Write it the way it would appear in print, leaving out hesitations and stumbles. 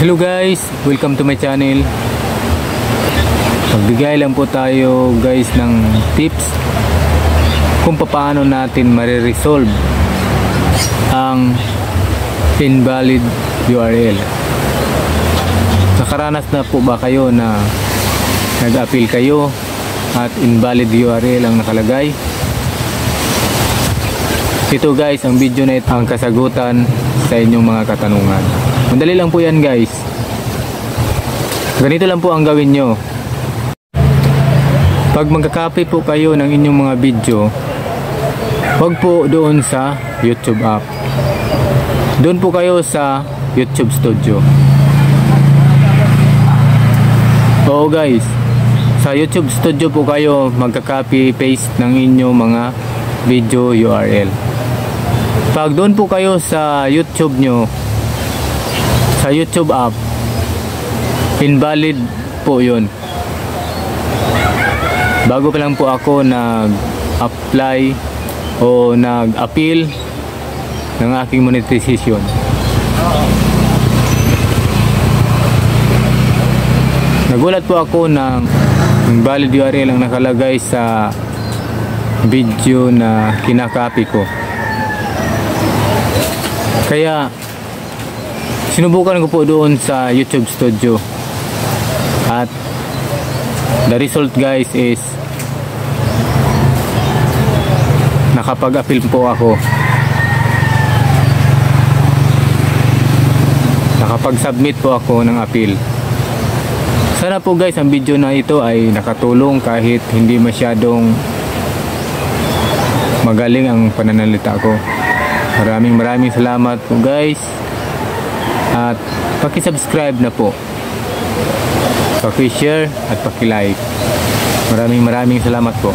Hello guys, welcome to my channel. Magbigay lang po tayo guys ng tips kung paano natin mariresolve ang invalid URL. Nakaranas na po ba kayo na nag-appeal kayo at invalid URL ang nakalagay? Ito guys, ang video na ito ang kasagutan sa inyong mga katanungan. Madali lang po yan guys. Ganito lang po ang gawin nyo. Pag magka-copy po kayo ng inyong mga video, huwag po doon sa YouTube app. Doon po kayo sa YouTube Studio. Oo guys, sa YouTube Studio po kayo magka-copy paste ng inyong mga video URL. Pag doon po kayo sa YouTube nyo, sa YouTube app, invalid po yun. Bago pa lang po ako nag-apply o nag-appeal ng aking monetization. Nagulat po ako ng invalid URL ang nakalagay sa video na kinakopy ko. Kaya sinubukan ko po doon sa YouTube Studio at the result guys is nakapag-appeal po ako. Nakapag-submit po ako ng appeal. Sana po guys ang video na ito ay nakatulong kahit hindi masyadong magaling ang pananalita ko. Maraming salamat po guys. At paki-subscribe na po, paki-share at paki-like. Maraming salamat po.